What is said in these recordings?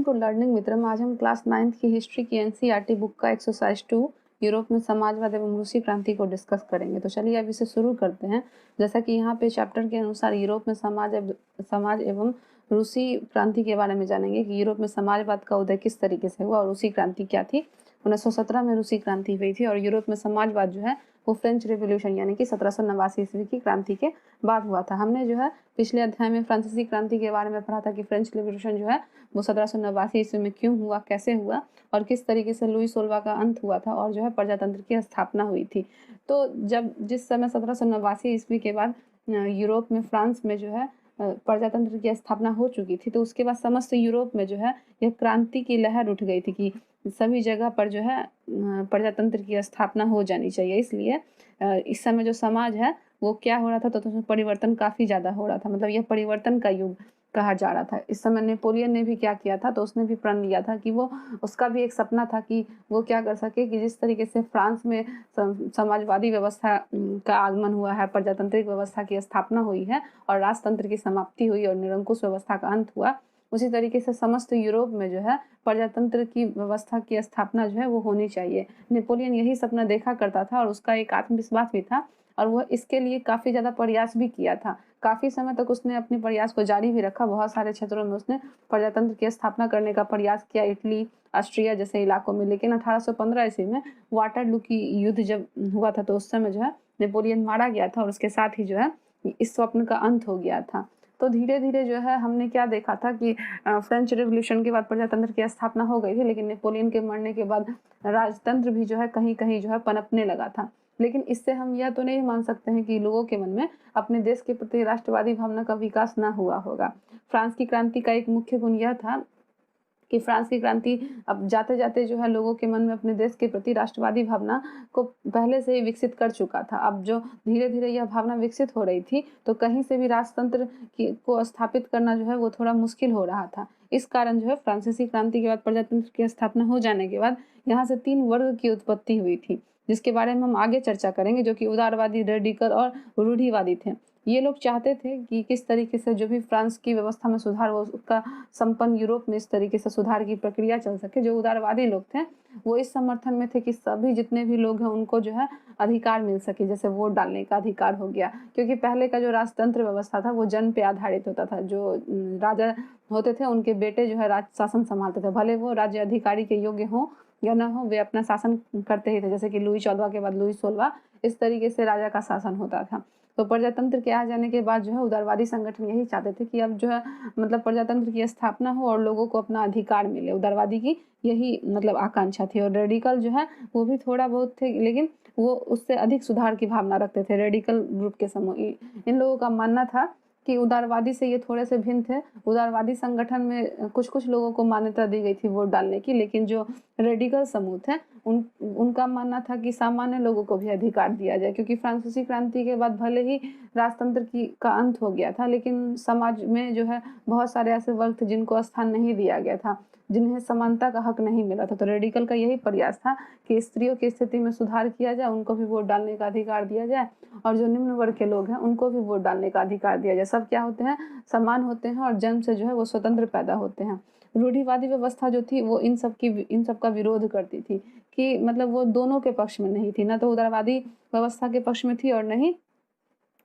To learning मित्रम। आज हम class 9th की हिस्ट्री की एनसीईआरटी बुक का एक्सरसाइज 2 यूरोप में समाजवाद एवं रूसी क्रांति को डिस्कस करेंगे। तो चलिए अब इसे शुरू करते हैं। जैसा कि यहाँ पे चैप्टर के अनुसार यूरोप में समाज एवं रूसी क्रांति के बारे में जानेंगे कि यूरोप में समाजवाद का उदय किस तरीके से हुआ और रूसी क्रांति क्या थी। 1917 में रूसी क्रांति हुई थी और यूरोप में समाजवाद जो है वो फ्रेंच रेवोल्यूशन यानी कि 1789 ईस्वी की क्रांति के बाद हुआ था। हमने जो है पिछले अध्याय में फ्रांसीसी क्रांति के बारे में पढ़ा था कि फ्रेंच रेवोल्यूशन जो है वो 1789 ईस्वी में क्यों हुआ, कैसे हुआ और किस तरीके से लुई 16 का अंत हुआ था और जो है प्रजातंत्र की स्थापना हुई थी। तो जिस समय 1789 ईस्वी के बाद यूरोप में फ्रांस में जो है प्रजातंत्र की स्थापना हो चुकी थी, तो उसके बाद समस्त यूरोप में जो है यह क्रांति की लहर उठ गई थी कि सभी जगह पर जो है प्रजातंत्र की स्थापना हो जानी चाहिए। इसलिए इस समय जो समाज है वो क्या हो रहा था, तो उसमें परिवर्तन काफ़ी ज़्यादा हो रहा था। मतलब यह परिवर्तन का युग कहा जा रहा था। इस समय नेपोलियन ने भी क्या किया था, तो उसने भी प्रण लिया था कि वो उसका भी एक सपना था कि वो क्या कर सके कि जिस तरीके से फ्रांस में समाजवादी व्यवस्था का आगमन हुआ है, प्रजातांत्रिक व्यवस्था की स्थापना हुई है और राजतंत्र की समाप्ति हुई और निरंकुश व्यवस्था का अंत हुआ, उसी तरीके से समस्त यूरोप में जो है प्रजातंत्र की व्यवस्था की स्थापना जो है वो होनी चाहिए। नेपोलियन यही सपना देखा करता था और उसका एक आत्मविश्वास भी था और वह इसके लिए काफ़ी ज़्यादा प्रयास भी किया था। काफ़ी समय तक उसने अपने प्रयास को जारी भी रखा। बहुत सारे क्षेत्रों में उसने प्रजातंत्र की स्थापना करने का प्रयास किया, इटली, ऑस्ट्रिया जैसे इलाकों में। लेकिन 1815 ईस्वी में वाटरलू की युद्ध जब हुआ था, तो उस समय जो है नेपोलियन मारा गया था और उसके साथ ही जो है इस स्वप्न का अंत हो गया था। तो धीरे धीरे जो है हमने क्या देखा था कि फ्रेंच रेवोल्यूशन के बाद प्रजातंत्र की स्थापना हो गई थी, लेकिन नेपोलियन के मरने के बाद राजतंत्र भी जो है कहीं कहीं जो है पनपने लगा था। लेकिन इससे हम यह तो नहीं मान सकते हैं कि लोगों के मन में अपने देश के प्रति राष्ट्रवादी भावना का विकास ना हुआ होगा। फ्रांस की क्रांति का एक मुख्य गुण यह था कि फ्रांस की क्रांति अब जाते जाते जो है लोगों के मन में अपने देश के प्रति राष्ट्रवादी भावना को पहले से ही विकसित कर चुका था। अब जो धीरे धीरे यह भावना विकसित हो रही थी, तो कहीं से भी राजतंत्र को स्थापित करना जो है वो थोड़ा मुश्किल हो रहा था। इस कारण जो है फ्रांसीसी क्रांति के बाद प्रजातंत्र की स्थापना हो जाने के बाद यहाँ से 3 वर्ग की उत्पत्ति हुई थी, जिसके बारे में हम आगे चर्चा करेंगे, जो कि उदारवादी, रेडिकल और रूढ़िवादी थे। ये लोग चाहते थे कि किस तरीके से जो भी फ्रांस की व्यवस्था में सुधार हो उसका संपन्न यूरोप में इस तरीके से सुधार की प्रक्रिया चल सके। जो उदारवादी लोग थे वो इस समर्थन में थे कि सभी जितने भी लोग हैं उनको जो है अधिकार मिल सके, जैसे वोट डालने का अधिकार हो गया। क्योंकि पहले का जो राजतंत्र व्यवस्था था वो जन पे आधारित होता था। जो राजा होते थे उनके बेटे जो है राज शासन संभालते थे, भले वो राज्य अधिकारी के योग्य हो या न हो, वे अपना शासन करते ही थे। जैसे कि लुई 14 के बाद लुई 16 इस तरीके से राजा का शासन होता था। तो प्रजातंत्र के आ जाने के बाद जो है उदारवादी संगठन यही चाहते थे कि अब जो है मतलब प्रजातंत्र की स्थापना हो और लोगों को अपना अधिकार मिले। उदारवादी की यही मतलब आकांक्षा थी। और रेडिकल जो है वो भी थोड़ा बहुत थे, लेकिन वो उससे अधिक सुधार की भावना रखते थे। रेडिकल ग्रुप के समूह इन लोगों का मानना था कि उदारवादी से ये थोड़े से भिन्न थे। उदारवादी संगठन में कुछ कुछ लोगों को मान्यता दी गई थी वोट डालने की, लेकिन जो रेडिकल समूह थे उनका मानना था कि सामान्य लोगों को भी अधिकार दिया जाए। क्योंकि फ्रांसीसी क्रांति के बाद भले ही राजतंत्र का अंत हो गया था, लेकिन समाज में जो है बहुत सारे ऐसे वर्ग थे जिनको स्थान नहीं दिया गया था, जिन्हें समानता का हक नहीं मिला था। तो रेडिकल का यही प्रयास था कि स्त्रियों की स्थिति में सुधार किया जाए, उनको भी वोट डालने का अधिकार दिया जाए और जो निम्न वर्ग के लोग हैं उनको भी वोट डालने का अधिकार दिया जाए। सब क्या होते हैं, समान होते हैं और जन्म से जो है वो स्वतंत्र पैदा होते हैं। रूढ़िवादी व्यवस्था जो थी वो इन सब का विरोध करती थी कि मतलब वो दोनों के पक्ष में नहीं थी, ना तो उदारवादी व्यवस्था के पक्ष में थी और नहीं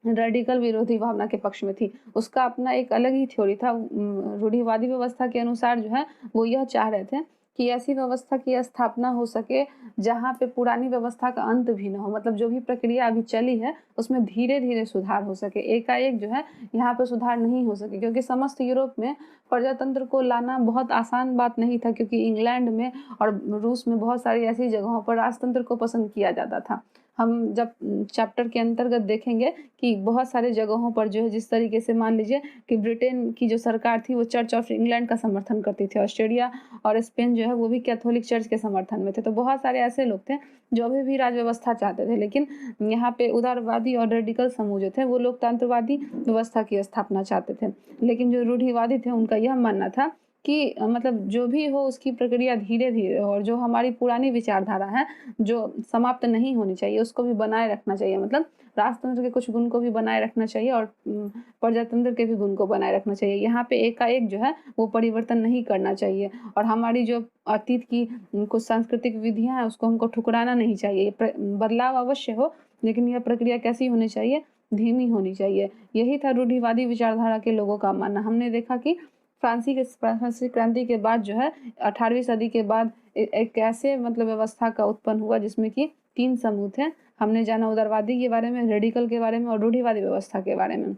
रेडिकल विरोधी भावना के पक्ष में थी। उसका अपना एक अलग ही थ्योरी था। रूढ़िवादी व्यवस्था के अनुसार जो है वो यह चाह रहे थे कि ऐसी व्यवस्था की स्थापना हो सके जहाँ पे पुरानी व्यवस्था का अंत भी ना हो। मतलब जो भी प्रक्रिया अभी चली है उसमें धीरे धीरे सुधार हो सके, एकाएक जो है यहाँ पे सुधार नहीं हो सके। क्योंकि समस्त यूरोप में प्रजातंत्र को लाना बहुत आसान बात नहीं था, क्योंकि इंग्लैंड में और रूस में बहुत सारी ऐसी जगहों पर राजतंत्र को पसंद किया जाता था। हम जब चैप्टर के अंतर्गत देखेंगे कि बहुत सारे जगहों पर जो है जिस तरीके से मान लीजिए कि ब्रिटेन की जो सरकार थी वो चर्च ऑफ इंग्लैंड का समर्थन करती थी, ऑस्ट्रेलिया और स्पेन जो है वो भी कैथोलिक चर्च के समर्थन में थे। तो बहुत सारे ऐसे लोग थे जो अभी भी राज व्यवस्था चाहते थे, लेकिन यहाँ पे उदारवादी और रेडिकल समूह जो थे वो लोकतंत्रवादी व्यवस्था की स्थापना चाहते थे। लेकिन जो रूढ़िवादी थे उनका यह मानना था कि मतलब जो भी हो उसकी प्रक्रिया धीरे-धीरे हो, और जो हमारी पुरानी विचारधारा है, जो समाप्त नहीं होनी चाहिए, उसको भी बनाए रखना चाहिए। मतलब राजतंत्र के कुछ गुण को भी बनाए रखना चाहिए और प्रजातंत्र के भी गुण को बनाए रखना चाहिए। यहाँ पे एकाएक जो है वो परिवर्तन नहीं करना चाहिए, और हमारी जो अतीत की कुछ सांस्कृतिक विधियाँ हैं उसको हमको ठुकराना नहीं चाहिए। बदलाव अवश्य हो, लेकिन यह प्रक्रिया कैसी होनी चाहिए? धीमी होनी चाहिए। यही था रूढ़िवादी विचारधारा के लोगों का मानना। हमने देखा कि फ्रांसीसी क्रांति के बाद जो है 18वीं सदी के बाद एक ऐसे मतलब व्यवस्था का उत्पन्न हुआ जिसमें कि 3 समूह थे। हमने जाना उदारवादी के बारे में, रेडिकल के बारे में और रूढ़िवादी व्यवस्था के बारे में।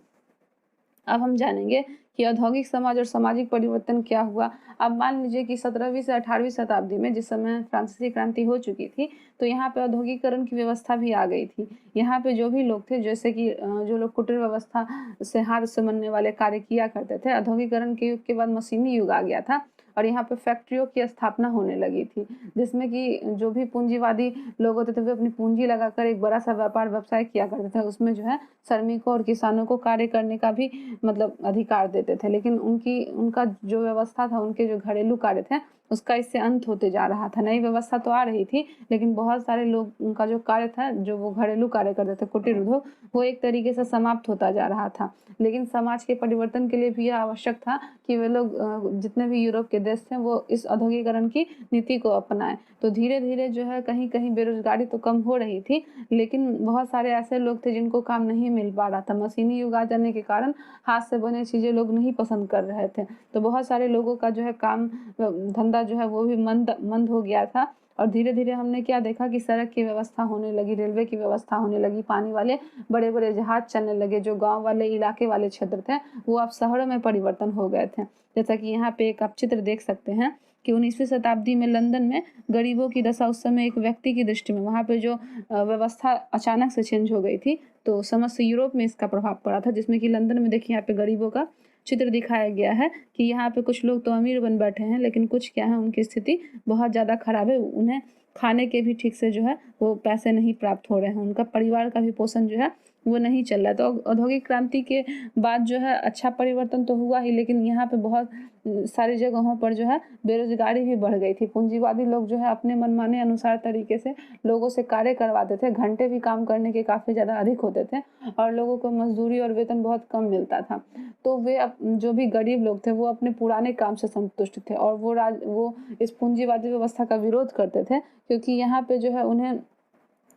अब हम जानेंगे कि औद्योगिक समाज और सामाजिक परिवर्तन क्या हुआ। अब मान लीजिए कि 17वीं से 18वीं शताब्दी में, जिस समय फ्रांसीसी क्रांति हो चुकी थी, तो यहाँ पे औद्योगिकरण की व्यवस्था भी आ गई थी। यहाँ पे जो भी लोग थे, जैसे कि जो लोग कुटीर व्यवस्था से हाथ से बनने वाले कार्य किया करते थे, औद्योगिकरण के युग के बाद मशीनी युग आ गया था और यहाँ पे फैक्ट्रियों की स्थापना होने लगी थी, जिसमें कि जो भी पूंजीवादी लोग होते थे वे अपनी पूंजी लगाकर एक बड़ा सा व्यापार व्यवसाय किया करते थे। उसमें जो है श्रमिकों और किसानों को कार्य करने का भी मतलब अधिकार देते थे, लेकिन उनका जो व्यवस्था था, उनके जो घरेलू कार्य थे, उसका इससे अंत होते जा रहा था। नई व्यवस्था तो आ रही थी, लेकिन बहुत सारे लोग, उनका जो कार्य था, जो वो घरेलू कार्य करते थे, कुटीर उद्योग, वो एक तरीके से समाप्त होता जा रहा था। लेकिन समाज के परिवर्तन के लिए भी यह आवश्यक था कि वे लोग जितने भी यूरोप के देश थे वो इस औद्योगिकरण की नीति को अपनाएं। तो धीरे धीरे जो है कहीं कहीं बेरोजगारी तो कम हो रही थी, लेकिन बहुत सारे ऐसे लोग थे जिनको काम नहीं मिल पा रहा था। मशीनी युग आ जाने के कारण हाथ से बने चीज़ें लोग नहीं पसंद कर रहे थे, तो बहुत सारे लोगों का जो है काम धंधा जो है वो भी मंद हो गया था। और धीरे धीरे हमने क्या देखा कि सड़क की व्यवस्था होने लगी, रेलवे की व्यवस्था होने लगी, पानी वाले बड़े बड़े जहाज चलने लगे। जो गांव वाले इलाके वाले क्षेत्र थे वो अब शहरों में परिवर्तन हो गए थे। जैसा कि यहाँ पे एक आप चित्र देख सकते हैं कि 19वीं शताब्दी में लंदन में गरीबों की दशा उस समय एक व्यक्ति की दृष्टि में, वहाँ पे जो व्यवस्था अचानक से चेंज हो गई थी, तो समस्त यूरोप में इसका प्रभाव पड़ा था। जिसमें कि लंदन में देखिए यहाँ पे गरीबों का चित्र दिखाया गया है कि यहाँ पे कुछ लोग तो अमीर बन बैठे हैं, लेकिन कुछ क्या है, उनकी स्थिति बहुत ज़्यादा खराब है। उन्हें खाने के भी ठीक से जो है वो पैसे नहीं प्राप्त हो रहे हैं, उनका परिवार का भी पोषण जो है वो नहीं चल रहा है। तो औद्योगिक क्रांति के बाद जो है अच्छा परिवर्तन तो हुआ ही, लेकिन यहाँ पे बहुत सारी जगहों पर जो है बेरोजगारी भी बढ़ गई थी। पूंजीवादी लोग जो है अपने मनमाने अनुसार तरीके से लोगों से कार्य करवाते थे, घंटे भी काम करने के काफ़ी ज़्यादा अधिक होते थे और लोगों को मजदूरी और वेतन बहुत कम मिलता था। तो वे जो भी गरीब लोग थे वो अपने पुराने काम से संतुष्ट थे और वो इस पूंजीवादी व्यवस्था का विरोध करते थे, क्योंकि यहाँ पे जो है उन्हें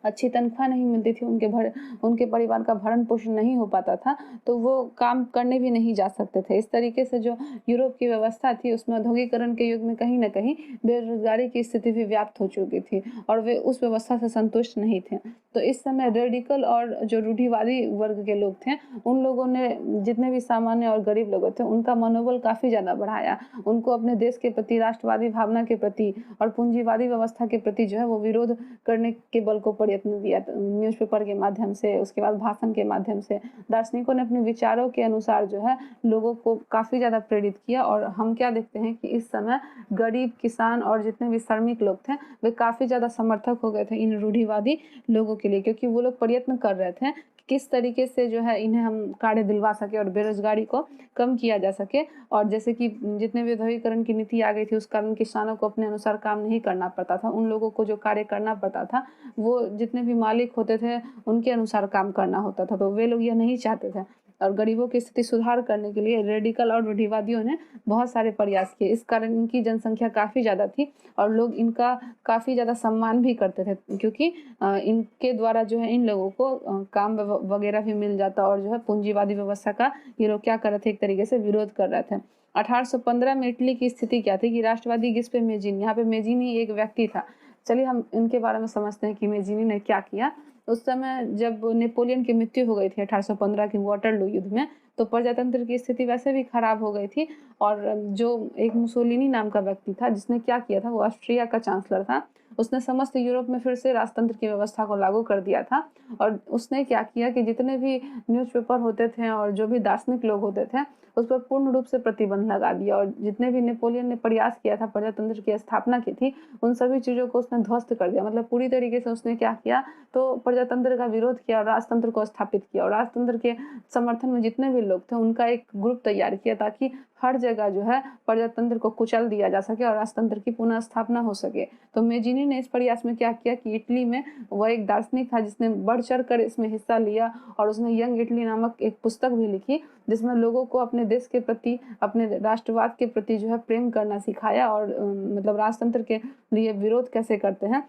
अच्छी तनख्वाह नहीं मिलती थी, उनके परिवार का भरण पोषण नहीं हो पाता था, तो वो काम करने भी नहीं जा सकते थे। इस तरीके से जो यूरोप की व्यवस्था थी उसमें औद्योगिकरण के युग में कहीं न कहीं बेरोजगारी की स्थिति भी व्याप्त हो चुकी थी और वे उस व्यवस्था से संतुष्ट नहीं थे। तो इस समय रेडिकल और जो रूढ़िवादी वर्ग के लोग थे, उन लोगों ने जितने भी सामान्य और गरीब लोग थे उनका मनोबल काफ़ी ज़्यादा बढ़ाया। उनको अपने देश के प्रति, राष्ट्रवादी भावना के प्रति और पूंजीवादी व्यवस्था के प्रति जो है वो विरोध करने के बल को प्रयत्न दिया। न्यूज़पेपर के माध्यम से, उसके बाद भाषण के माध्यम से दार्शनिकों ने अपने विचारों के अनुसार जो है लोगों को काफ़ी ज़्यादा प्रेरित किया। और हम क्या देखते हैं कि इस समय गरीब, किसान और जितने भी श्रमिक लोग थे वे काफ़ी ज़्यादा समर्थक हो गए थे इन रूढ़िवादी लोगों के लिए, क्योंकि वो लोग प्रयत्न कर रहे थे किस तरीके से जो है इन्हें हम कार्य दिलवा सके और बेरोजगारी को कम किया जा सके। और जैसे कि जितने भी औद्योगिकरण की नीति आ गई थी उस कारण किसानों को अपने अनुसार काम नहीं करना पड़ता था। उन लोगों को जो कार्य करना पड़ता था वो जितने भी मालिक होते थे उनके अनुसार काम करना होता था, तो वे लोग यह नहीं चाहते थे। और गरीबों की स्थिति सुधार करने के लिए रेडिकल और रूढ़िवादियों ने बहुत सारे प्रयास किए। इस कारण इनकी जनसंख्या काफ़ी ज़्यादा थी और लोग इनका काफ़ी ज़्यादा सम्मान भी करते थे, क्योंकि इनके द्वारा जो है इन लोगों को काम वगैरह भी मिल जाता और जो है पूंजीवादी व्यवस्था का ये लोग क्या कर रहे थे, एक तरीके से विरोध कर रहे थे। 1815 में इटली की स्थिति क्या थी कि राष्ट्रवादी गिस्पे मेजीनी, यहाँ पे मेजीनी एक व्यक्ति था। चलिए हम इनके बारे में समझते हैं कि मेजीनी ने क्या किया। उस समय जब नेपोलियन की मृत्यु हो गई थी 1815 की वाटरलू युद्ध में, तो प्रजातंत्र की स्थिति वैसे भी खराब हो गई थी। और जो एक मुसोलिनी नाम का व्यक्ति था जिसने क्या किया था, वो ऑस्ट्रिया का चांसलर था। उसने समस्त यूरोप में फिर से राजतंत्र की व्यवस्था को लागू कर दिया था। और उसने क्या किया कि जितने भी न्यूज़पेपर होते थे और जो भी दार्शनिक लोग होते थे उस पर पूर्ण रूप से प्रतिबंध लगा दिया और जितने भी नेपोलियन ने प्रयास किया था प्रजातंत्र की स्थापना की थी, उन सभी चीज़ों को उसने ध्वस्त कर दिया। मतलब पूरी तरीके से उसने क्या किया, तो प्रजातंत्र का विरोध किया और राजतंत्र को स्थापित किया और राजतंत्र के समर्थन में जितने भी लोग थे उनका एक ग्रुप तैयार किया ताकि हर जगह जो है प्रजातंत्र को कुचल दिया जा सके और राजतंत्र की पुनः स्थापना हो सके। तो मेजिनी ने इस प्रयास में क्या किया कि इटली में वह एक दार्शनिक था जिसने बढ़ चढ़ कर इसमें हिस्सा लिया और उसने यंग इटली नामक एक पुस्तक भी लिखी जिसमें लोगों को अपने देश के प्रति, अपने राष्ट्रवाद के प्रति जो है प्रेम करना सिखाया और मतलब राजतंत्र के लिए विरोध कैसे करते हैं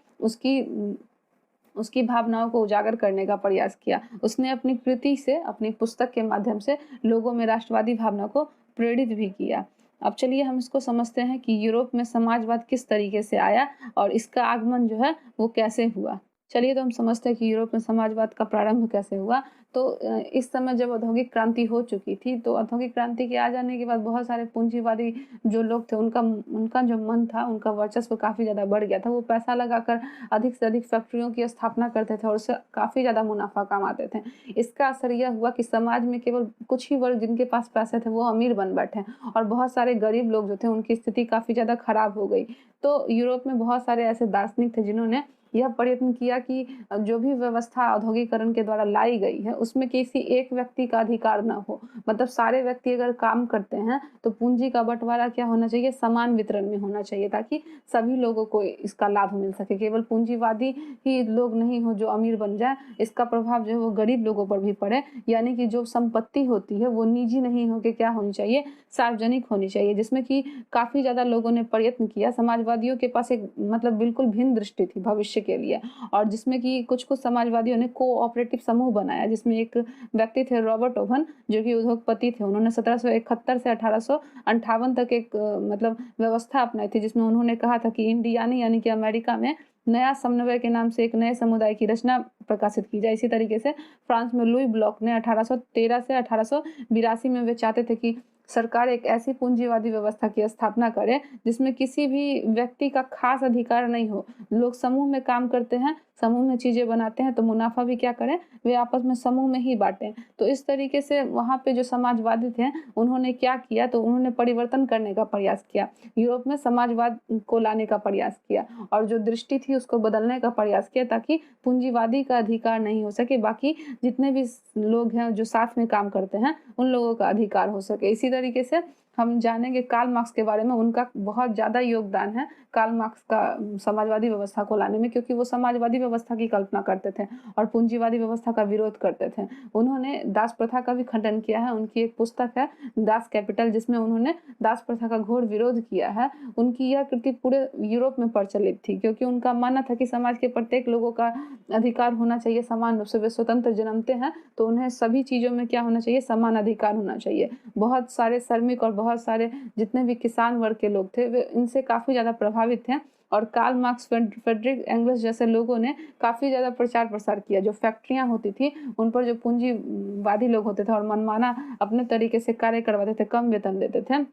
उसकी भावनाओं को उजागर करने का प्रयास किया। उसने अपनी कृति से, अपनी पुस्तक के माध्यम से लोगों में राष्ट्रवादी भावना को प्रेरित भी किया। अब चलिए हम इसको समझते हैं कि यूरोप में समाजवाद किस तरीके से आया और इसका आगमन जो है वो कैसे हुआ। चलिए तो हम समझते हैं कि यूरोप में समाजवाद का प्रारंभ कैसे हुआ। तो इस समय जब औद्योगिक क्रांति हो चुकी थी, तो औद्योगिक क्रांति के आ जाने के बाद बहुत सारे पूंजीवादी जो लोग थे उनका जो मन था, उनका वर्चस्व काफ़ी ज़्यादा बढ़ गया था। वो पैसा लगाकर अधिक से अधिक फैक्ट्रियों की स्थापना करते थे और उससे काफ़ी ज़्यादा मुनाफा कमाते थे। इसका असर यह हुआ कि समाज में केवल कुछ ही वर्ग जिनके पास पैसे थे वो अमीर बन बैठे और बहुत सारे गरीब लोग जो थे उनकी स्थिति काफ़ी ज़्यादा खराब हो गई। तो यूरोप में बहुत सारे ऐसे दार्शनिक थे जिन्होंने यह प्रयत्न किया कि जो भी व्यवस्था औद्योगिकरण के द्वारा लाई गई है उसमें किसी एक व्यक्ति का अधिकार ना हो। मतलब सारे व्यक्ति अगर काम करते हैं तो पूंजी का बंटवारा क्या होना चाहिए, समान वितरण में होना चाहिए ताकि सभी लोगों को इसका लाभ मिल सके। केवल पूंजीवादी ही लोग नहीं हो जो अमीर बन जाए, इसका प्रभाव जो है वो गरीब लोगों पर भी पड़े। यानी कि जो संपत्ति होती है वो निजी नहीं होकर क्या होनी चाहिए, सार्वजनिक होनी चाहिए, जिसमें कि काफ़ी ज़्यादा लोगों ने प्रयत्न किया। समाजवादियों के पास एक मतलब बिल्कुल भिन्न दृष्टि थी भविष्य के लिए और जिसमें कि कुछ समाजवादियों ने कोऑपरेटिव समूह बनाया जिसमें एक व्यक्ति थे रॉबर्ट ओवन जो कि उद्योगपति थे। उन्होंने 1771 से 1858 तक एक मतलब व्यवस्था अपनाई थी जिसमें उन्होंने कहा था कि इंडियानी यानी कि अमेरिका में नया समन्वय के नाम से एक नए समुदाय की रचना प्रकाशित की जाए। इसी तरीके से फ्रांस में लुई ब्लॉक ने 1813 से 1882 में वे चाहते थे कि सरकार एक ऐसी पूंजीवादी व्यवस्था की स्थापना करे जिसमें किसी भी व्यक्ति का खास अधिकार नहीं हो। लोग समूह में काम करते हैं, समूह में चीज़ें बनाते हैं तो मुनाफा भी क्या करें, वे आपस में समूह में ही बांटें। तो इस तरीके से वहाँ पे जो समाजवादी थे उन्होंने क्या किया, तो उन्होंने परिवर्तन करने का प्रयास किया, यूरोप में समाजवाद को लाने का प्रयास किया और जो दृष्टि थी उसको बदलने का प्रयास किया ताकि पूंजीवादी का अधिकार नहीं हो सके, बाकी जितने भी लोग हैं जो साथ में काम करते हैं उन लोगों का अधिकार हो सके। इसी तरीके से हम जानेंगे कार्ल मार्क्स के बारे में। उनका बहुत ज़्यादा योगदान है कार्ल मार्क्स का समाजवादी व्यवस्था को लाने में, क्योंकि वो समाजवादी व्यवस्था की कल्पना करते थे और पूंजीवादी व्यवस्था का विरोध करते थे। उन्होंने दास प्रथा का भी खंडन किया है। उनकी एक पुस्तक है दास कैपिटल जिसमें उन्होंने दास प्रथा का घोर विरोध किया है। उनकी यह कृति पूरे यूरोप में प्रचलित थी क्योंकि उनका मानना था कि समाज के प्रत्येक लोगों का अधिकार होना चाहिए समान रूप से। वे स्वतंत्र जन्मते हैं तो उन्हें सभी चीज़ों में क्या होना चाहिए, समान अधिकार होना चाहिए। बहुत सारे श्रमिक और बहुत सारे जितने भी किसान वर्ग के लोग थे वे इनसे काफ़ी ज़्यादा प्रभावित थे और कार्ल मार्क्स, फ्रेडरिक एंगल्स जैसे लोगों ने काफ़ी ज़्यादा प्रचार प्रसार किया। जो फैक्ट्रियाँ होती थी उन पर जो पूंजीवादी लोग होते थे और मनमाना अपने तरीके से कार्य करवाते थे, कम वेतन देते थे,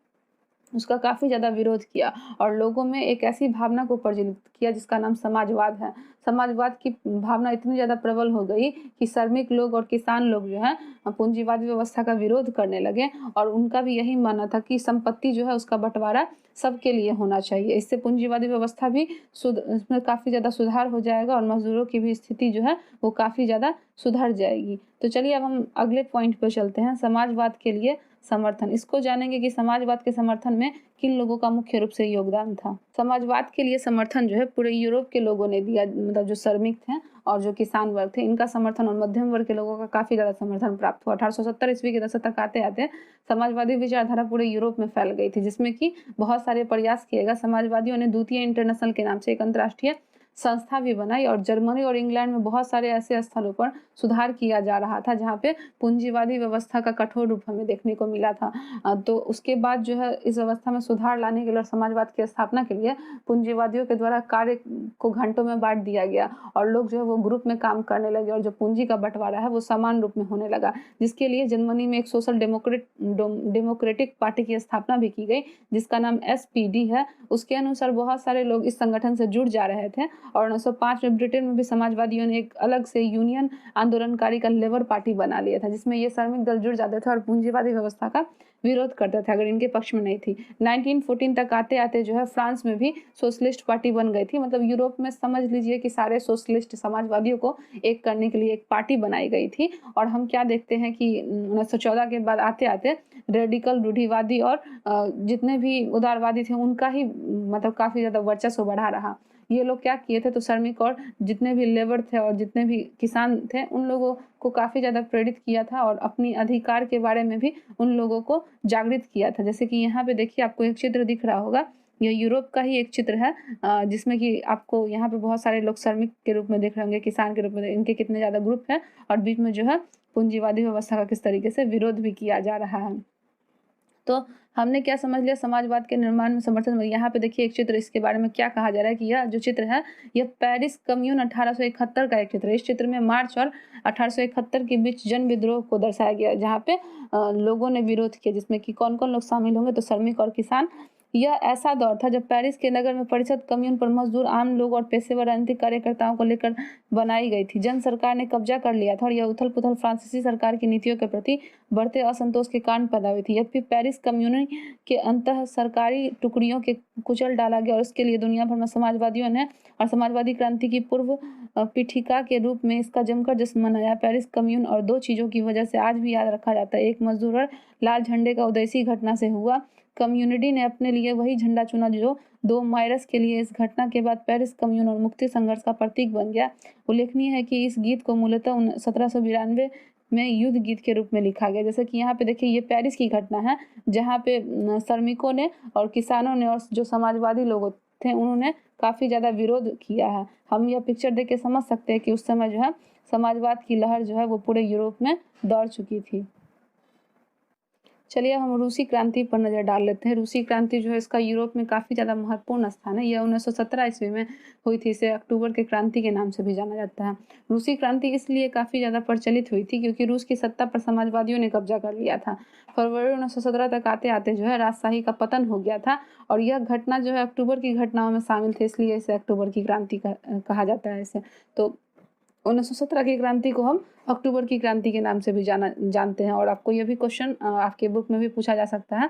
उसका काफ़ी ज़्यादा विरोध किया और लोगों में एक ऐसी भावना को प्रज्वलित किया जिसका नाम समाजवाद है। समाजवाद की भावना इतनी ज़्यादा प्रबल हो गई कि श्रमिक लोग और किसान लोग जो है पूंजीवादी व्यवस्था का विरोध करने लगे और उनका भी यही मानना था कि संपत्ति जो है उसका बंटवारा सबके लिए होना चाहिए। इससे पूंजीवादी व्यवस्था भी इसमें काफ़ी ज़्यादा सुधार हो जाएगा और मजदूरों की भी स्थिति जो है वो काफ़ी ज़्यादा सुधर जाएगी। तो चलिए अब हम अगले पॉइंट पर चलते हैं, समाजवाद के लिए समर्थन। इसको जानेंगे कि समाजवाद के समर्थन में किन लोगों का मुख्य रूप से योगदान था। समाजवाद के लिए समर्थन जो है पूरे यूरोप के लोगों ने दिया, मतलब जो श्रमिक थे और जो किसान वर्ग थे इनका समर्थन और मध्यम वर्ग के लोगों का काफ़ी ज़्यादा समर्थन प्राप्त हुआ। 1870 ईस्वी के दशक तक आते आते समाजवादी विचारधारा पूरे यूरोप में फैल गई थी जिसमें कि बहुत सारे प्रयास किए गए। समाजवादियों ने द्वितीय इंटरनेशनल के नाम से एक अंतर्राष्ट्रीय संस्था भी बनाई और जर्मनी और इंग्लैंड में बहुत सारे ऐसे स्थलों पर सुधार किया जा रहा था जहाँ पे पूंजीवादी व्यवस्था का कठोर रूप हमें देखने को मिला था। तो उसके बाद जो है इस व्यवस्था में सुधार लाने के लिए और समाजवाद की स्थापना के लिए पूंजीवादियों के द्वारा कार्य को घंटों में बांट दिया गया और लोग जो है वो ग्रुप में काम करने लगे और जो पूंजी का बंटवारा है वो समान रूप में होने लगा, जिसके लिए जर्मनी में एक सोशल डेमोक्रेटिक पार्टी की स्थापना भी की गई जिसका नाम SPD है। उसके अनुसार बहुत सारे लोग इस संगठन से जुड़ जा रहे थे और 1905 में ब्रिटेन में भी समाजवादियों ने एक अलग से यूनियन आंदोलनकारी का लेबर पार्टी बना लिया था जिसमें ये श्रमिक दल जुड़ जाते थे और पूंजीवादी व्यवस्था का विरोध करता था अगर इनके पक्ष में नहीं थी। 1914 तक आते आते जो है फ्रांस में भी सोशलिस्ट पार्टी बन गई थी। मतलब यूरोप में समझ लीजिए कि सारे सोशलिस्ट समाजवादियों को एक करने के लिए एक पार्टी बनाई गई थी। और हम क्या देखते हैं कि 1914 के बाद आते आते रेडिकल रूढ़िवादी और जितने भी उदारवादी थे उनका ही मतलब काफ़ी ज़्यादा वर्चस्व बढ़ा रहा। ये लोग क्या किए थे, तो श्रमिक और जितने भी लेबर थे और जितने भी किसान थे उन लोगों को काफ़ी ज़्यादा प्रेरित किया था और अपनी अधिकार के बारे में भी उन लोगों को जागृत किया था। जैसे कि यहाँ पे देखिए आपको एक चित्र दिख रहा होगा, ये यूरोप का ही एक चित्र है जिसमें कि आपको यहाँ पे बहुत सारे लोग श्रमिक के रूप में दिख रहे होंगे, किसान के रूप में, इनके कितने ज़्यादा ग्रुप हैं और बीच में जो है पूंजीवादी व्यवस्था का किस तरीके से विरोध भी किया जा रहा है। तो हमने क्या समझ लिया, समाजवाद के निर्माण में समर्थन। यहाँ पे देखिए एक चित्र, इसके बारे में क्या कहा जा रहा है कि यह जो चित्र है यह पेरिस कम्यून 1871 का एक चित्र है। इस चित्र में मार्च और 1871 के बीच जन विद्रोह को दर्शाया गया, जहाँ पे लोगों ने विरोध किया, जिसमें कि कौन कौन लोग शामिल होंगे, तो श्रमिक और किसान। यह ऐसा दौर था जब पेरिस के नगर में परिषद कम्यून पर मजदूर, आम लोग और पेशेवर राजनीतिक कार्यकर्ताओं को लेकर बनाई गई थी। जन सरकार ने कब्जा कर लिया था और यह उथल पुथल फ्रांसीसी सरकार की नीतियों के प्रति बढ़ते असंतोष के कारण पैदा हुई थी। यद्यपि पेरिस कम्यून के अंतः सरकारी टुकड़ियों के कुचल डाला गया और इसके लिए दुनिया भर में समाजवादियों ने और समाजवादी क्रांति की पूर्व पीठिका के रूप में इसका जमकर जश्न मनाया। पेरिस कम्यून और दो चीज़ों की वजह से आज भी याद रखा जाता है। एक मजदूर और लाल झंडे का उदय इसी घटना से हुआ। कम्युनिटी ने अपने लिए वही झंडा चुना जो 2 मार्च के लिए इस घटना के बाद पेरिस कम्यून और मुक्ति संघर्ष का प्रतीक बन गया। उल्लेखनीय है कि इस गीत को मूलतः 1792 में युद्ध गीत के रूप में लिखा गया। जैसे कि यहाँ पे देखिए ये पेरिस की घटना है, जहाँ पे श्रमिकों ने और किसानों ने और जो समाजवादी लोग थे उन्होंने काफ़ी ज़्यादा विरोध किया है। हम यह पिक्चर देख के समझ सकते हैं कि उस समय जो है समाजवाद की लहर जो है वो पूरे यूरोप में दौड़ चुकी थी। चलिए हम रूसी क्रांति पर नज़र डाल लेते हैं। रूसी क्रांति जो है इसका यूरोप में काफ़ी ज़्यादा महत्वपूर्ण स्थान है। यह 1917 ईस्वी में हुई थी। इसे अक्टूबर की क्रांति के नाम से भी जाना जाता है। रूसी क्रांति इसलिए काफ़ी ज़्यादा प्रचलित हुई थी क्योंकि रूस की सत्ता पर समाजवादियों ने कब्जा कर लिया था। फरवरी 1917 तक आते आते जो है राजशाही का पतन हो गया था और यह घटना जो है अक्टूबर की घटनाओं में शामिल थी, इसलिए इसे अक्टूबर की क्रांति कहा जाता है इसे। तो 1917 की क्रांति को हम अक्टूबर की क्रांति के नाम से भी जानते हैं। और आपको यह भी क्वेश्चन आपके बुक में भी पूछा जा सकता है,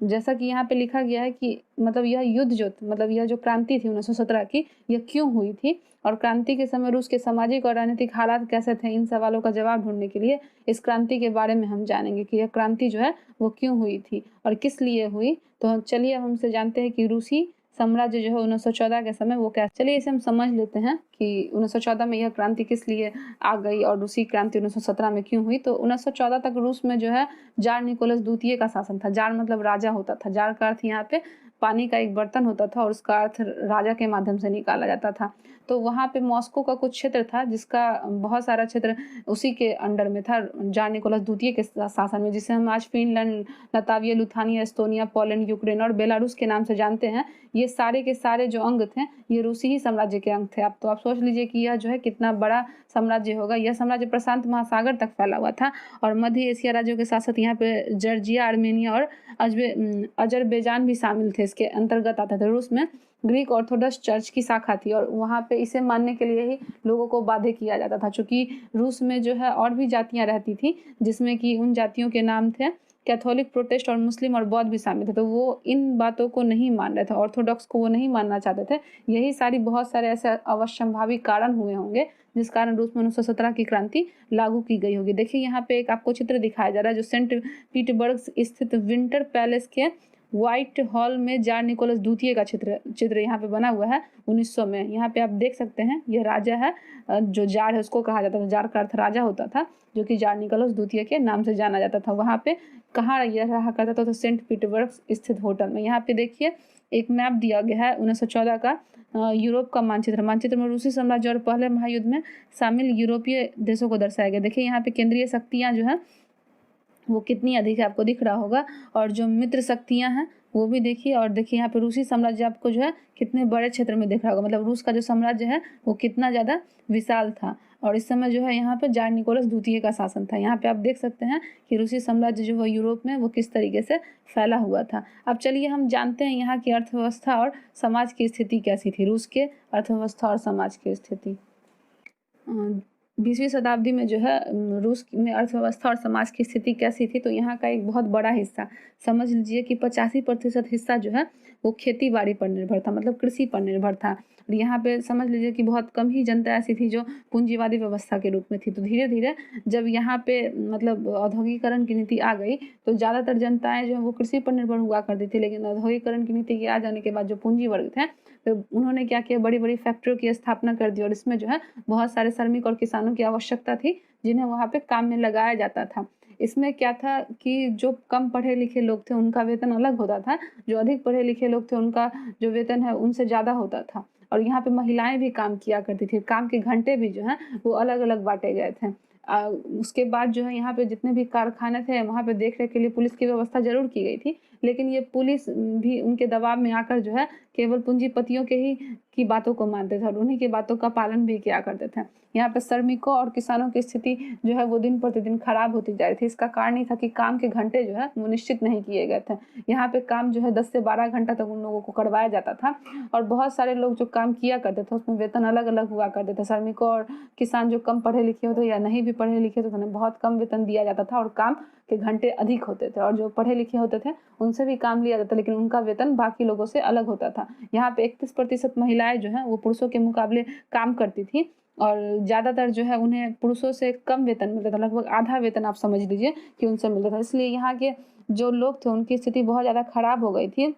जैसा कि यहाँ पे लिखा गया है कि मतलब यह युद्ध जो मतलब यह जो क्रांति थी 1917 की, यह क्यों हुई थी और क्रांति के समय रूस के सामाजिक और राजनीतिक हालात कैसे थे। इन सवालों का जवाब ढूंढने के लिए इस क्रांति के बारे में हम जानेंगे कि यह क्रांति जो है वो क्यों हुई थी और किस लिए हुई। तो चलिए हम हमसे जानते हैं कि रूसी साम्राज्य जो है 1914 के समय वो क्या। चलिए इसे हम समझ लेते हैं कि 1914 में यह क्रांति किस लिए आ गई और रूसी क्रांति 1917 में क्यों हुई। तो 1914 तक रूस में जो है जार निकोलस द्वितीय का शासन था। जार मतलब राजा होता था। जार का अर्थ यहाँ पे पानी का एक बर्तन होता था और उसका अर्थ राजा के माध्यम से निकाला जाता था। तो वहाँ पे मॉस्को का कुछ क्षेत्र था जिसका बहुत सारा क्षेत्र उसी के अंडर में था, जार निकोलस द्वितीय के शासन में, जिसे हम आज Finland, Latvia, Lithuania, Estonia, Poland, Ukraine और बेलारूस के नाम से जानते हैं। ये सारे के सारे जो अंग थे ये रूसी ही साम्राज्य के अंग थे। आप सोच लीजिए कि यह जो है कितना बड़ा साम्राज्य होगा। यह साम्राज्य प्रशांत महासागर तक फैला हुआ था और मध्य एशिया राज्यों के साथ साथ यहाँ पे जॉर्जिया, आर्मेनिया और अजरबैजान भी शामिल थे, इसके अंतर्गत आता था। रूस में ग्रीक ऑर्थोडॉक्स चर्च की शाखा थी और वहाँ पे इसे मानने के लिए ही लोगों को बाध्य किया जाता था, चूँकि रूस में जो है और भी जातियाँ रहती थी जिसमें कि उन जातियों के नाम थे कैथोलिक, प्रोटेस्ट और मुस्लिम और बौद्ध भी शामिल थे। तो वो इन बातों को नहीं मान रहे थे, ऑर्थोडॉक्स को वो नहीं मानना चाहते थे। यही सारी बहुत सारे ऐसे अवश्यंभावी कारण हुए होंगे जिस कारण रूस में 1917 की क्रांति लागू की गई होगी। देखिए यहाँ पे एक आपको चित्र दिखाया जा रहा है जो सेंट पीटर्सबर्ग स्थित विंटर पैलेस के व्हाइट हॉल में जार निकोलस द्वितीय का चित्र यहाँ पे बना हुआ है 1900 में। यहाँ पे आप देख सकते हैं ये राजा है, जो जार है उसको कहा जाता था। जार का अर्थ राजा होता था, जो कि जार निकोलस द्वितीय के नाम से जाना जाता था। वहाँ पे कहाँ यह रहा करता था, तो सेंट पीटर्सबर्ग स्थित होटल में। यहाँ पे देखिए एक मैप दिया गया है 1914 का यूरोप का मानचित्र में रूसी साम्राज्य और पहले महायुद्ध में शामिल यूरोपीय देशों को दर्शाया गया। देखिए यहाँ पे केंद्रीय शक्तियाँ जो है वो कितनी अधिक है आपको दिख रहा होगा और जो मित्र शक्तियाँ हैं वो भी देखिए। और देखिए यहाँ पे रूसी साम्राज्य आपको जो है कितने बड़े क्षेत्र में दिख रहा होगा, मतलब रूस का जो साम्राज्य है वो कितना ज़्यादा विशाल था। और इस समय जो है यहाँ पे जार निकोलस द्वितीय का शासन था। यहाँ पे आप देख सकते हैं कि रूसी साम्राज्य जो है यूरोप में वो किस तरीके से फैला हुआ था। अब चलिए हम जानते हैं यहाँ की अर्थव्यवस्था और समाज की स्थिति कैसी थी। रूस के अर्थव्यवस्था और समाज की स्थिति 20वीं शताब्दी में जो है रूस में अर्थव्यवस्था और समाज की स्थिति कैसी थी, तो यहाँ का एक बहुत बड़ा हिस्सा, समझ लीजिए कि 85% हिस्सा जो है वो खेती-बाड़ी पर निर्भर था, मतलब कृषि पर निर्भर था। और यहाँ पे समझ लीजिए कि बहुत कम ही जनता ऐसी थी जो पूंजीवादी व्यवस्था के रूप में थी। तो धीरे-धीरे जब यहाँ पे मतलब औद्योगिकरण की नीति आ गई, तो ज़्यादातर जनताएँ जो है वो कृषि पर निर्भर हुआ करती थी। लेकिन औद्योगिकरण की नीति के आ जाने के बाद जो पूंजी वर्ग थे, तो उन्होंने क्या किया, बड़ी-बड़ी फैक्ट्रियों की स्थापना कर दी और इसमें जो है बहुत सारे श्रमिक और किसानों की आवश्यकता थी, जिन्हें वहाँ पे काम में लगाया जाता था। इसमें क्या था कि जो कम पढ़े लिखे लोग थे उनका वेतन अलग होता था, जो अधिक पढ़े लिखे लोग थे उनका जो वेतन है उनसे ज़्यादा होता था। और यहाँ पे महिलाएँ भी काम किया करती थी, काम के घंटे भी जो हैं वो अलग-अलग बाँटे गए थे। उसके बाद जो है यहाँ पे जितने भी कारखाने थे वहाँ पे देख-रेख के लिए पुलिस की व्यवस्था ज़रूर की गई थी, लेकिन ये पुलिस भी उनके दबाव में आकर जो है केवल पूंजीपतियों के ही की बातों को मानते थे और उन्हीं की बातों का पालन भी किया करते थे। यहाँ पे श्रमिकों और किसानों की स्थिति जो है वो दिन प्रतिदिन खराब होती जा रही थी। इसका कारण ये था कि काम के घंटे जो है वो निश्चित नहीं किए गए थे। यहाँ पे काम जो है 10 से 12 घंटा तक उन लोगों को करवाया जाता था और बहुत सारे लोग जो काम किया करते थे उसमें वेतन अलग-अलग हुआ करते थे। श्रमिकों और किसान जो कम पढ़े लिखे होते या नहीं भी पढ़े लिखे थे तो उन्हें बहुत कम वेतन दिया जाता था और काम के घंटे अधिक होते थे और जो पढ़े लिखे होते थे उनसे भी काम लिया जाता, लेकिन उनका वेतन बाकी लोगों से अलग होता था। यहाँ पे 31% महिलाएं जो हैं वो पुरुषों के मुकाबले काम करती थी और ज़्यादातर जो है उन्हें पुरुषों से कम वेतन मिलता था, लगभग आधा वेतन आप समझ लीजिए कि उनसे मिलता था। इसलिए यहाँ के जो लोग थे उनकी स्थिति बहुत ज़्यादा खराब हो गई थी।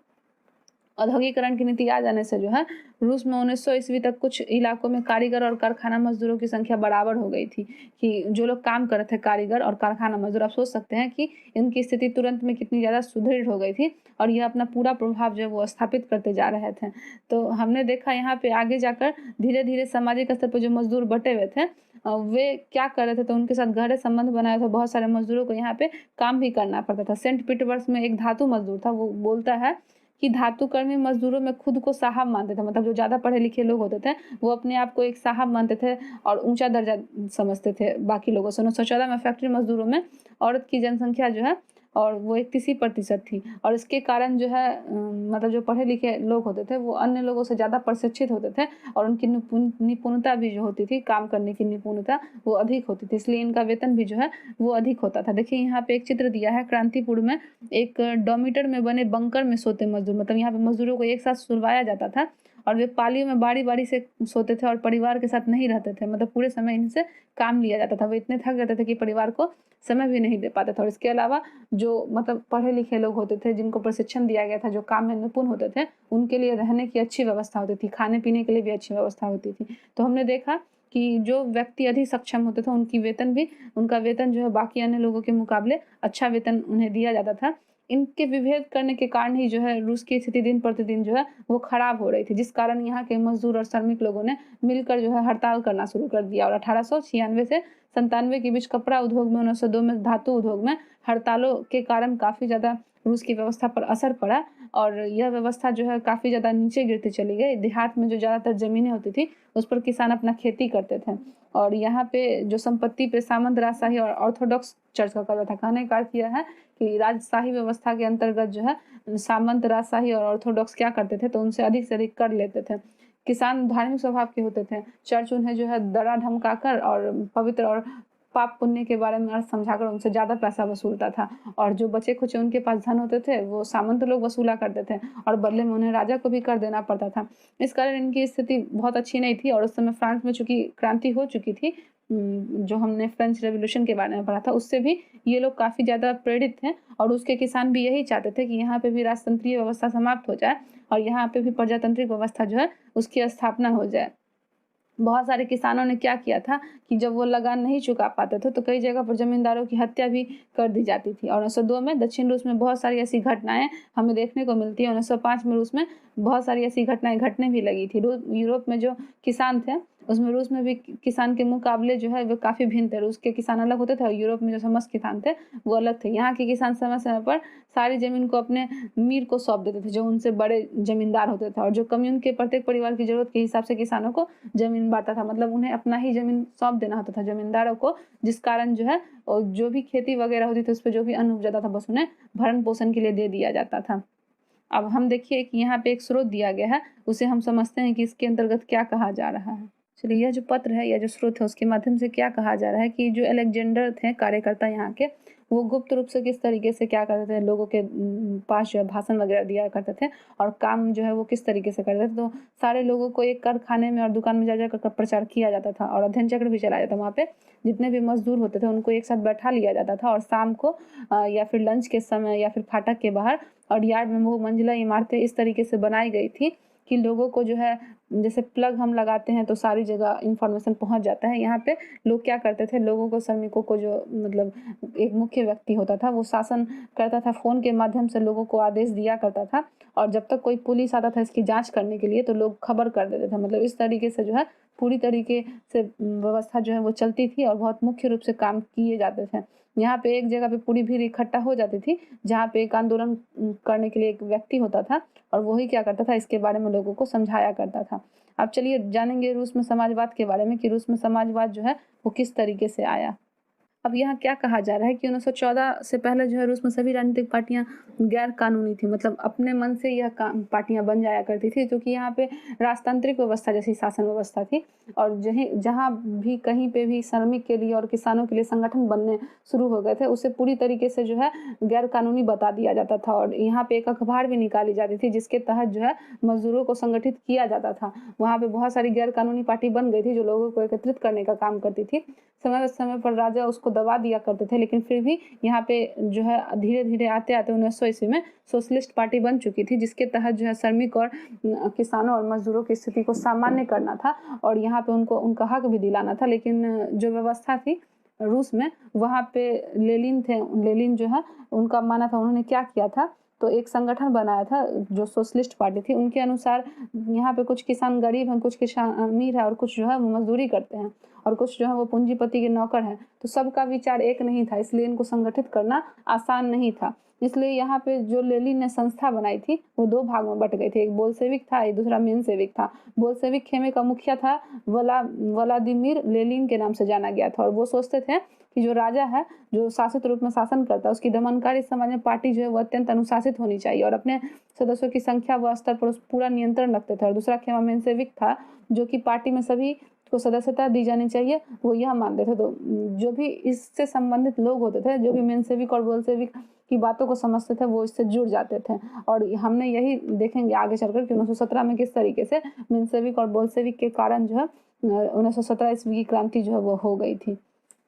औद्योगिकरण की नीति आ जाने से जो है रूस में 1900 ईस्वी तक कुछ इलाकों में कारीगर और कारखाना मजदूरों की संख्या बराबर हो गई थी, कि जो लोग काम कर रहे थे कारीगर और कारखाना मजदूर, आप सोच सकते हैं कि इनकी स्थिति तुरंत में कितनी ज़्यादा सुदृढ़ हो गई थी और यह अपना पूरा प्रभाव जो है वो स्थापित करते जा रहे थे। तो हमने देखा यहाँ पे आगे जाकर धीरे-धीरे सामाजिक स्तर पर जो मजदूर बटे हुए थे वे क्या कर रहे थे, तो उनके साथ गहरे संबंध बनाए थे। बहुत सारे मजदूरों को यहाँ पे काम भी करना पड़ता था। सेंट पीटर्सबर्ग में एक धातु मजदूर था, वो बोलता है कि धातुकर्मी मजदूरों में खुद को साहब मानते थे, मतलब जो ज़्यादा पढ़े लिखे लोग होते थे वो अपने आप को एक साहब मानते थे और ऊंचा दर्जा समझते थे बाकी लोगों से। 1914 में फैक्ट्री मजदूरों में औरत की जनसंख्या जो है और वो 31% थी और इसके कारण जो है मतलब जो पढ़े लिखे लोग होते थे वो अन्य लोगों से ज़्यादा प्रशिक्षित होते थे और उनकी निपुणता भी जो होती थी, काम करने की निपुणता वो अधिक होती थी, इसलिए इनका वेतन भी जो है वो अधिक होता था। देखिए यहाँ पे एक चित्र दिया है क्रांतिपुर में, एक डॉर्मिटर में बने बंकर में सोते मजदूर, मतलब यहाँ पे मजदूरों को एक साथ सुलवाया जाता था और वे पालियों में बारी-बारी से सोते थे और परिवार के साथ नहीं रहते थे, मतलब पूरे समय इनसे काम लिया जाता था। वे इतने थक जाते थे कि परिवार को समय भी नहीं दे पाते थे और इसके अलावा जो मतलब पढ़े लिखे लोग होते थे जिनको प्रशिक्षण दिया गया था, जो काम में निपुण होते थे, उनके लिए रहने की अच्छी व्यवस्था होती थी, खाने-पीने के लिए भी अच्छी व्यवस्था होती थी। तो हमने देखा कि जो व्यक्ति अधिक सक्षम होते थे उनका वेतन जो है बाकी अन्य लोगों के मुकाबले अच्छा वेतन उन्हें दिया जाता था। इनके विभेद करने के कारण ही जो है रूस की स्थिति दिन प्रतिदिन जो है वो खराब हो रही थी, जिस कारण यहाँ के मजदूर और श्रमिक लोगों ने मिलकर जो है हड़ताल करना शुरू कर दिया और 1896 से 97 के बीच कपड़ा उद्योग में, 1902 में धातु उद्योग में हड़तालों के कारण काफ़ी ज़्यादा रूस की व्यवस्था पर असर पड़ा और यह व्यवस्था जो है काफ़ी ज़्यादा नीचे गिरती चली गई। देहात में जो ज़्यादातर ज़मीनें होती थी उस पर किसान अपना खेती करते थे और यहाँ पे जो संपत्ति पे सामंत राजशाही और ऑर्थोडॉक्स चर्च का कब्जा था। कहने का अर्थ यह है कि राजशाही व्यवस्था के अंतर्गत जो है सामंत राजशाही और ऑर्थोडॉक्स क्या करते थे, तो उनसे अधिक से अधिक कर लेते थे। किसान धार्मिक स्वभाव के होते थे, चर्च उन्हें जो है डरा धमकाकर और पवित्र और पाप पुण्य के बारे में अर्थ समझाकर उनसे ज़्यादा पैसा वसूलता था और जो बचे खुचे उनके पास धन होते थे वो सामंत लोग वसूला करते थे और बदले में उन्हें राजा को भी कर देना पड़ता था। इस कारण इनकी स्थिति बहुत अच्छी नहीं थी और उस समय फ्रांस में चूंकि क्रांति हो चुकी थी, जो हमने फ्रेंच रेवोल्यूशन के बारे में पढ़ा था, उससे भी ये लोग काफ़ी ज़्यादा प्रेरित थे और उसके किसान भी यही चाहते थे कि यहाँ पे भी राजतंत्रीय व्यवस्था समाप्त हो जाए और यहाँ पे भी प्रजातांत्रिक व्यवस्था जो है उसकी स्थापना हो जाए। बहुत सारे किसानों ने क्या किया था कि जब वो लगान नहीं चुका पाते थे तो कई जगह पर जमींदारों की हत्या भी कर दी जाती थी और 1902 में दक्षिण रूस में बहुत सारी ऐसी घटनाएं हमें देखने को मिलती है। 1905 में रूस में बहुत सारी ऐसी घटनाएं घटने भी लगी थी। यूरोप में जो किसान थे उसमें रूस में भी किसान के मुकाबले जो है वो काफ़ी भिन्न थे। रूस के किसान अलग होते थे और यूरोप में जो समस्त किसान थे वो अलग थे। यहाँ के किसान समय समय पर सारी ज़मीन को अपने मीर को सौंप देते थे, जो उनसे बड़े ज़मींदार होते थे और जो कम्यून के प्रत्येक परिवार की ज़रूरत के हिसाब से किसानों को ज़मीन बाँटता था, मतलब उन्हें अपना ही ज़मीन सौंप देना होता था ज़मींदारों को, जिस कारण जो है जो भी खेती वगैरह होती थी उस पे जो भी अन्न उपज जाता था बस उन्हें भरण-पोषण के लिए दे दिया जाता था। अब हम देखिए कि यहाँ पे एक स्रोत दिया गया है, उसे हम समझते हैं कि इसके अंतर्गत क्या कहा जा रहा है। चलिए, यह जो पत्र है या जो स्रोत है उसके माध्यम से क्या कहा जा रहा है कि जो अलेक्जेंडर थे कार्यकर्ता यहाँ के, वो गुप्त रूप से किस तरीके से क्या करते थे, लोगों के पास जो है भाषण वगैरह दिया करते थे और काम जो है वो किस तरीके से करते थे। तो सारे लोगों को एक कारखाने में और दुकान में जा जाकर प्रचार किया जाता था और अध्ययन चक्र भी चलाया जाता था। वहाँ पे जितने भी मजदूर होते थे उनको एक साथ बैठा लिया जाता था और शाम को या फिर लंच के समय या फिर फाटक के बाहर और यार्ड में वो मंजिला इमारतें इस तरीके से बनाई गई थी कि लोगों को जो है, जैसे प्लग हम लगाते हैं तो सारी जगह इंफॉर्मेशन पहुंच जाता है। यहाँ पे लोग क्या करते थे, लोगों को, श्रमिकों को, जो मतलब एक मुख्य व्यक्ति होता था वो शासन करता था, फोन के माध्यम से लोगों को आदेश दिया करता था और जब तक कोई पुलिस आता था इसकी जांच करने के लिए तो लोग खबर कर देते थे। मतलब इस तरीके से जो है पूरी तरीके से व्यवस्था जो है वो चलती थी और बहुत मुख्य रूप से काम किए जाते थे। यहाँ पे एक जगह पे पूरी भीड़ इकट्ठा हो जाती थी जहाँ पे एक आंदोलन करने के लिए एक व्यक्ति होता था और वही क्या करता था, इसके बारे में लोगों को समझाया करता था। अब चलिए जानेंगे रूस में समाजवाद के बारे में कि रूस में समाजवाद जो है वो किस तरीके से आया। अब यहाँ क्या कहा जा रहा है कि 1914 से पहले जो है रूस में सभी राजनीतिक पार्टियां गैर कानूनी थी, मतलब अपने मन से यह पार्टियां बन जाया करती थी, क्योंकि यहाँ पे राजतांत्रिक व्यवस्था जैसी शासन व्यवस्था थी और जहाँ भी कहीं पे भी श्रमिक के लिए और किसानों के लिए संगठन बनने शुरू हो गए थे उसे पूरी तरीके से जो है गैर कानूनी बता दिया जाता था और यहाँ पे एक अखबार भी निकाली जाती थी जिसके तहत जो है मजदूरों को संगठित किया जाता था। वहाँ पे बहुत सारी गैर कानूनी पार्टी बन गई थी जो लोगों को एकत्रित करने का काम करती थी। समय समय पर राजा उसको दबा दिया करते थे, लेकिन फिर भी यहाँ पे जो है धीरे धीरे आते आते 1900 ईस्वी में सोशलिस्ट पार्टी बन चुकी थी जिसके तहत जो है श्रमिक और किसानों और मजदूरों की स्थिति को सामान्य करना था और यहाँ पे उनको उनका हक भी दिलाना था। लेकिन जो व्यवस्था थी रूस में, वहाँ पे लेनिन जो है उनका माना था, उन्होंने क्या किया था, तो एक संगठन बनाया था जो सोशलिस्ट पार्टी थी। उनके अनुसार यहाँ पे कुछ किसान गरीब हैं, कुछ किसान अमीर है और कुछ जो है वो मजदूरी करते हैं और कुछ जो है वो पूंजीपति के नौकर हैं, तो सबका विचार एक नहीं था, इसलिए इनको संगठित करना आसान नहीं था। इसलिए यहाँ पे जो लेनिन ने संस्था बनाई थी वो दो भाग में बट गई थी, एक बोल्शेविक था, एक दूसरा मेनसेविक था। बोल्शेविक खेमे का मुखिया था व्लादिमीर लेनिन के नाम से जाना गया था और वो सोचते थे कि जो राजा है, जो शासित रूप में शासन करता है, उसकी दमनकारी समाज में पार्टी जो है वो अत्यंत अनुशासित होनी चाहिए और अपने सदस्यों की संख्या व स्तर पर पूरा नियंत्रण रखते थे। और दूसरा खेमा मेनसेविक था जो कि पार्टी में सभी को सदस्यता दी जानी चाहिए, वो यह मानते थे। तो जो भी इससे संबंधित लोग होते थे, जो भी मेनसेविक और बोल्शेविक की बातों को समझते थे, वो इससे जुड़ जाते थे और हमने यही देखेंगे आगे चलकर कि 1917 में किस तरीके से मेनसेविक और बोल्शेविक के कारण जो है 1917 ईस्वी की क्रांति जो है वो हो गई थी।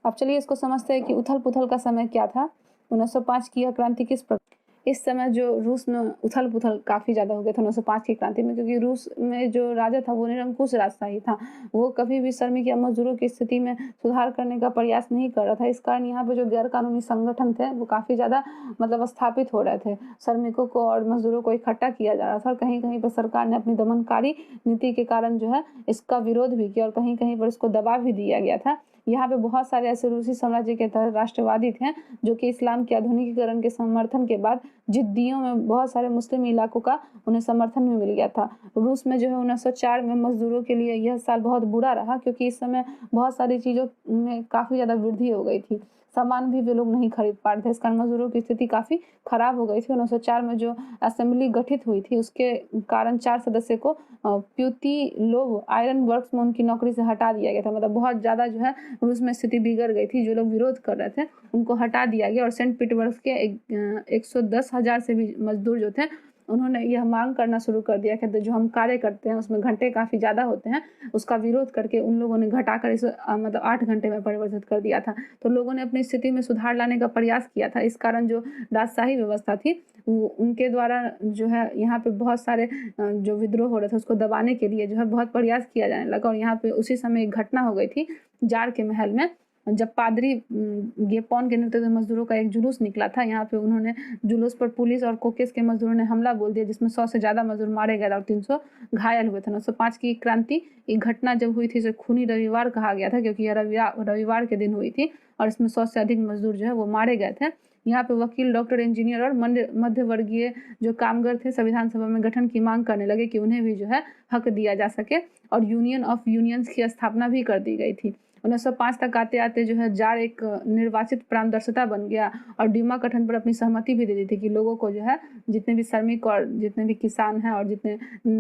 अब चलिए इसको समझते हैं कि उथल पुथल का समय क्या था। 1905 की यह क्रांति किस प्रकार, इस समय जो रूस में उथल पुथल काफ़ी ज़्यादा हो गया था 1905 की क्रांति में, क्योंकि रूस में जो राजा था वो निरंकुश राजशाही था, वो कभी भी श्रमिक या मजदूरों की स्थिति में सुधार करने का प्रयास नहीं कर रहा था। इस कारण यहाँ पे जो गैर कानूनी संगठन थे वो काफ़ी ज़्यादा मतलब स्थापित हो रहे थे, श्रमिकों को और मजदूरों को इकट्ठा किया जा रहा था और कहीं कहीं पर सरकार ने अपनी दमनकारी नीति के कारण जो है इसका विरोध भी किया और कहीं कहीं पर इसको दबा भी दिया गया था। यहाँ पे बहुत सारे ऐसे रूसी साम्राज्य के तहत राष्ट्रवादी थे जो कि इस्लाम के आधुनिकीकरण के समर्थन के बाद जिद्दियों में बहुत सारे मुस्लिम इलाकों का उन्हें समर्थन भी मिल गया था। रूस में जो है 1904 में मजदूरों के लिए यह साल बहुत बुरा रहा, क्योंकि इस समय बहुत सारी चीज़ों में काफ़ी ज़्यादा वृद्धि हो गई थी, सामान भी वे लोग नहीं खरीद पा रहे थे, इस कारण मजदूरों की स्थिति काफ़ी खराब हो गई थी। 1904 में जो असेंबली गठित हुई थी उसके कारण 4 सदस्य को प्यूतिलोव आयरन वर्क्स में उनकी नौकरी से हटा दिया गया था। मतलब बहुत ज़्यादा जो है रूस में स्थिति बिगड़ गई थी, जो लोग विरोध कर रहे थे उनको हटा दिया गया और सेंट पीटर्सबर्ग के 110,000 से भी मजदूर जो थे उन्होंने यह मांग करना शुरू कर दिया कि जो हम कार्य करते हैं उसमें घंटे काफ़ी ज़्यादा होते हैं, उसका विरोध करके उन लोगों ने घटाकर इसे मतलब 8 घंटे में परिवर्तित कर दिया था। तो लोगों ने अपनी स्थिति में सुधार लाने का प्रयास किया था। इस कारण जो राजशाही व्यवस्था थी उनके द्वारा जो है यहाँ पे बहुत सारे जो विद्रोह हो रहे थे उसको दबाने के लिए जो है बहुत प्रयास किया जाने लगा। और यहाँ पे उसी समय एक घटना हो गई थी जार के महल में, जब पादरी गेपॉन के नेतृत्व में मजदूरों का एक जुलूस निकला था। यहाँ पे उन्होंने जुलूस पर पुलिस और कोकेस के मजदूरों ने हमला बोल दिया, जिसमें 100 से ज़्यादा मजदूर मारे गए और 300 घायल हुए थे। 1905 की क्रांति एक घटना जब हुई थी इसे खूनी रविवार कहा गया था, क्योंकि यह रविवार के दिन हुई थी और इसमें 100 से अधिक मजदूर जो है वो मारे गए थे। यहाँ पे वकील, डॉक्टर, इंजीनियर और मध्य वर्गीय जो कामगार थे संविधान सभा में गठन की मांग करने लगे कि उन्हें भी जो है हक दिया जा सके और यूनियन ऑफ यूनियंस की स्थापना भी कर दी गई थी। 1905 तक आते आते जो है जार एक निर्वाचित पारदर्शिता बन गया और ड्यूमा गठन पर अपनी सहमति भी दे दी थी कि लोगों को जो है जितने भी श्रमिक और जितने भी किसान हैं और जितने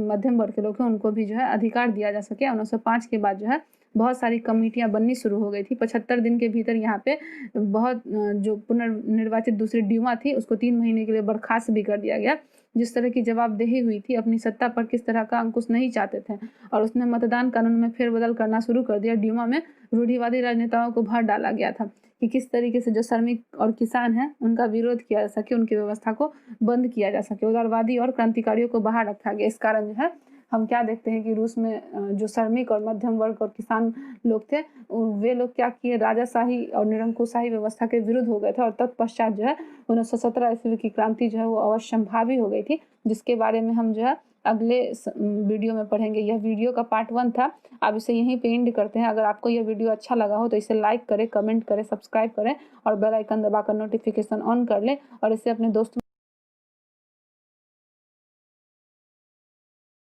मध्यम वर्ग के लोग हैं उनको भी जो है अधिकार दिया जा सके। 1905 के बाद जो है बहुत सारी कमेटियां बननी शुरू हो गई थी। 75 दिन के भीतर यहाँ पे बहुत जो पुनर्निर्वाचित दूसरी ड्यूमा थी उसको 3 महीने के लिए बर्खास्त भी कर दिया गया। जिस तरह की जवाबदेही हुई थी, अपनी सत्ता पर किस तरह का अंकुश नहीं चाहते थे और उसने मतदान कानून में फेरबदल करना शुरू कर दिया। ड्यूमा में रूढ़िवादी राजनेताओं को भर डाला गया था कि किस तरीके से जो श्रमिक और किसान हैं उनका विरोध किया जा सके, उनकी व्यवस्था को बंद किया जा सके। उदारवादी और क्रांतिकारियों को बाहर रखा गया। इस कारण जो है हम क्या देखते हैं कि रूस में जो श्रमिक और मध्यम वर्ग और किसान लोग थे वे लोग क्या किए, राजाशाही और निरंकुशशाही व्यवस्था के विरुद्ध हो गए थे और तत्पश्चात जो है 1917 ईस्वी की क्रांति जो है वो अवश्यंभावी हो गई थी, जिसके बारे में हम जो है अगले वीडियो में पढ़ेंगे। यह वीडियो का पार्ट 1 था। अब इसे यहीं पे एंड करते हैं। अगर आपको यह वीडियो अच्छा लगा हो तो इसे लाइक करें, कमेंट करें, सब्सक्राइब करें और बेल आइकन दबाकर नोटिफिकेशन ऑन कर लें और इसे अपने दोस्तों